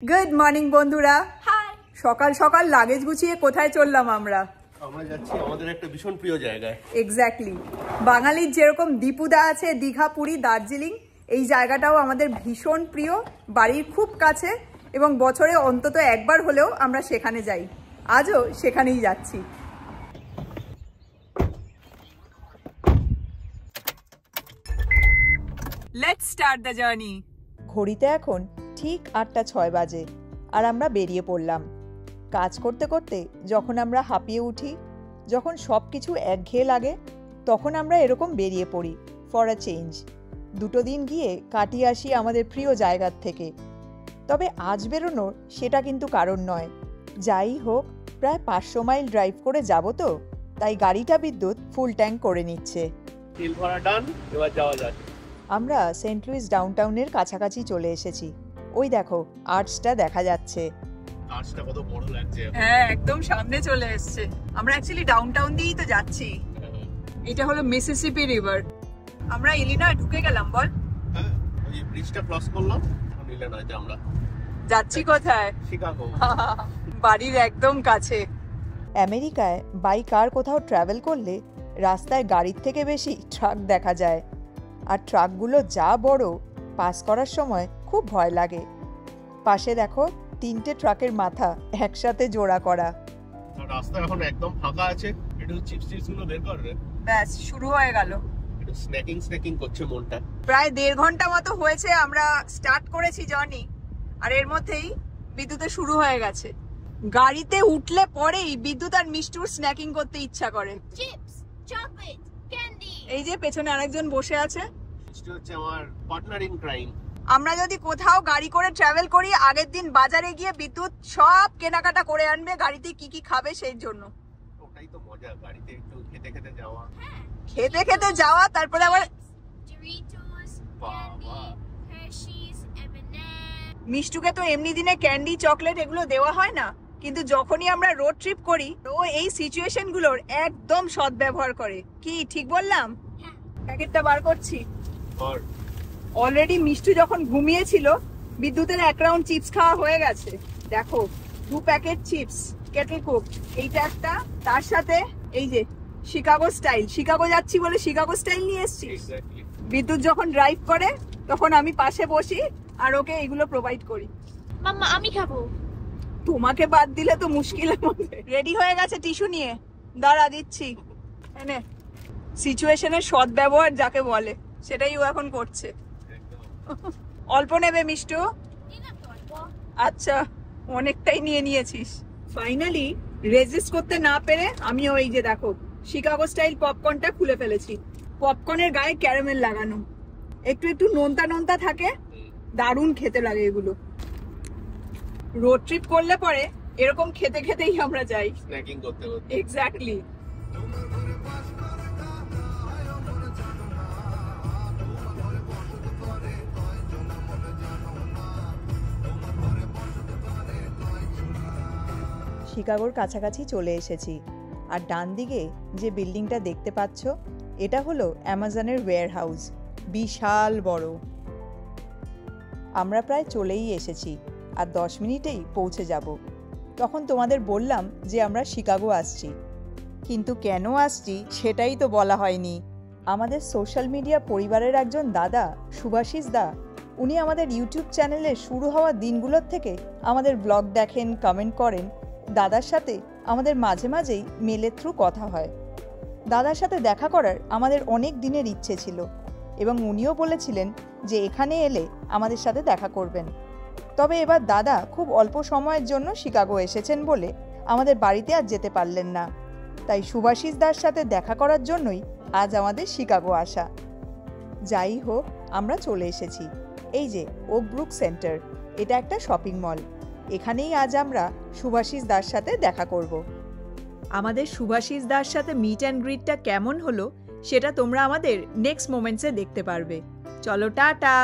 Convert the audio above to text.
Good morning বন্ধুরা। High. সকাল সকাল লাগেজ গুছিয়ে কোথায় চললাম আমরা? আমরা যাচ্ছি আমাদের একটা ভীষণ প্রিয় জায়গায়। এক্স্যাক্টলি, বাঙালির যেরকম দীপুদা আছে দীঘা, পুরী, দার্জিলিং, এই জায়গাটাও আমাদের ভীষণ প্রিয়, বাড়ির খুব কাছে এবং বছরে অন্তত একবার হলেও আমরা সেখানে যাই। আজও সেখানেই যাচ্ছি। Let's start the journey. ঘড়িতে এখন ঠিক 8:06 বাজে আর আমরা বেরিয়ে পড়লাম। কাজ করতে করতে যখন আমরা হাঁপিয়ে উঠি, যখন সব কিছু একঘেয়ে লাগে, তখন আমরা এরকম বেরিয়ে পড়ি ফর আ চেঞ্জ। দুটো দিন গিয়ে কাটিয়ে আসি আমাদের প্রিয় জায়গার থেকে। তবে আজ বেরোনোর সেটা কিন্তু কারণ নয়। যাই হোক, প্রায় 500 মাইল ড্রাইভ করে যাব তো, তাই গাড়িটা বিদ্যুৎ ফুল ট্যাঙ্ক করে নিচ্ছে। তেল ভরা ডান, এবার যাওয়া যাক। আমরা সেন্ট লুইস ডাউনটাউনের কাছাকাছি চলে এসেছি। ওই দেখো, আর্চটা দেখা যাচ্ছে। আর্চটা কত বড় লাগছে। হ্যাঁ, একদম সামনে চলে এসেছে। আমরা অ্যাকচুয়ালি ডাউনটাউন দিয়েই তো যাচ্ছি। এটা হলো মিসিসিপি রিভার। আমরা ইলিনয় ঢুকে গেলাম। বল। হ্যাঁ, ওই ব্রিজটা ক্রস করলাম। ইলিনয়তে আমরা যাচ্ছি কোথায়? শিকাগো। বাড়ির একদম কাছে। আমেরিকায় বাই কার কোথাও ট্রাভেল করলে রাস্তায় গাড়ির থেকে বেশি ট্রাক দেখা যায়। আর ট্রাকগুলো যা বড়, পাস করার সময় খুব ভয় লাগে। পাশে দেখো, 3টে ট্রাকের মাথা একসাথে জোড়া করা। রাস্তা এখন একদম ফাঁকা আছে। একটু চিপস গুলো বের কর রে। ব্যাস, শুরু হয়ে গেল। একটু স্ন্যাকিং করছে মনটা। প্রায় 1.5 ঘন্টা মতো হয়েছে আমরা স্টার্ট করেছি জার্নি, আর এর মধ্যেই বিদ্যুতে শুরু হয়ে গেছে। গাড়িতে উঠলে পরেই বিদ্যুৎ আর মিষ্টুর স্ন্যাকিং করতে ইচ্ছা করে। Chips, chocolate, candy. এই যে পেছনে আরেকজন বসে আছে। মিষ্টি হচ্ছে আমার পার্টনার ইন ক্রাইম। আমরা যদি কোথাও গাড়ি করে ট্রাভেল করি, আগের দিন বাজারে গিয়ে বিদ্যুৎ সব কেনাকাটা করে আনবে, গাড়িতে কি কি খাবে সেই জন্য। ওটাই তো মজা, গাড়িতে একটু খেতে খেতে যাওয়া। খেতে খেতে যাওয়া, তারপরে আবার ডরিটোস, বাবা। Candy, Hershey's, M&M। মিষ্টুকে তো এমনি দিনে ক্যান্ডি, চকলেট এগুলো দেওয়া হয় না, কিন্তু যখনই আমরা রোড ট্রিপ করি ও এই সিচুয়েশন গুলোর একদম সদ্ব্যবহার করে। কি ঠিক বললাম? প্যাকেটটা বার করছি। আর অলরেডি মিষ্টু যখন ঘুমিয়েছিল, বিদ্যুতের 1 রাউন্ড চিপস খাওয়া হয়ে গেছে। দেখো, 2 প্যাকেট চিপস, কেটল কুক, এইটা একটা, তার সাথে এই যে শিকাগো স্টাইল। শিকাগো যাচ্ছি বলে শিকাগো স্টাইল নিয়ে এসেছি। এক্স্যাক্টলি। বিদ্যুৎ যখন ড্রাইভ করে তখন আমি পাশে বসি আর ওকে এগুলো প্রোভাইড করি। মাম্মা, আমি খাবো। তোমাকে বাদ দিলে তো মুশকিলের মধ্যে। রেডি হয়ে গেছে টিস্যু নিয়ে, দাঁড়া দিচ্ছি। এনে সিচুয়েশনের সদ্ব্যবহার যাকে বলে, সেটাই ও এখন করছে। অল্প নেবে মিষ্টু? নিলাম তো অল্প। আচ্ছা, অনেকটাই নিয়ে নিয়েছিস। ফাইনালি রেজিস্ট করতে না পেরে আমিও এই যে দেখো শিকাগো স্টাইল পপকর্নটা খুলে ফেলেছি। পপকর্নের গায়ে ক্যারামেল লাগানো, একটু একটু নোনতা নোনতা থাকে, দারুণ খেতে লাগে এগুলো। রোড ট্রিপ করলে পরে এরকম খেতে খেতেই আমরা যাই। স্ন্যাকিং করতে করতে। এক্স্যাক্টলি। শিকাগোর কাছাকাছি চলে এসেছি। আর ডান দিকে যে বিল্ডিংটা দেখতে পাচ্ছ, এটা হলো অ্যামাজনের ওয়্যার হাউস। বিশাল বড়। আমরা প্রায় চলেই এসেছি, আর 10 মিনিটেই পৌঁছে যাব। তখন তোমাদের বললাম যে আমরা শিকাগো আসছি, কিন্তু কেন আসছি সেটাই তো বলা হয়নি। আমাদের সোশ্যাল মিডিয়া পরিবারের একজন দাদা, শুভাশিস দা, উনি আমাদের ইউটিউব চ্যানেলে শুরু হওয়া দিনগুলোর থেকে আমাদের ব্লগ দেখেন, কমেন্ট করেন। দাদার সাথে আমাদের মাঝে মাঝেই মেলের থ্রু কথা হয়। দাদার সাথে দেখা করার আমাদের অনেক দিনের ইচ্ছে ছিল, এবং উনিও বলেছিলেন যে এখানে এলে আমাদের সাথে দেখা করবেন। তবে এবার দাদা খুব অল্প সময়ের জন্য শিকাগো এসেছেন বলে আমাদের বাড়িতে আর যেতে পারলেন না। তাই শুভাশিস দার সাথে দেখা করার জন্যই আজ আমাদের শিকাগো আসা। যাই হোক, আমরা চলে এসেছি। এই যে ওক ব্রুক সেন্টার, এটা একটা শপিং মল। এখানেই আজ আমরা শুভাশিস দার সাথে দেখা করব। আমাদের শুভাশিস দার সাথে মিট অ্যান্ড গ্রিটটা কেমন হলো সেটা তোমরা আমাদের নেক্সট মোমেন্টসে দেখতে পারবে। চলো, টাটা।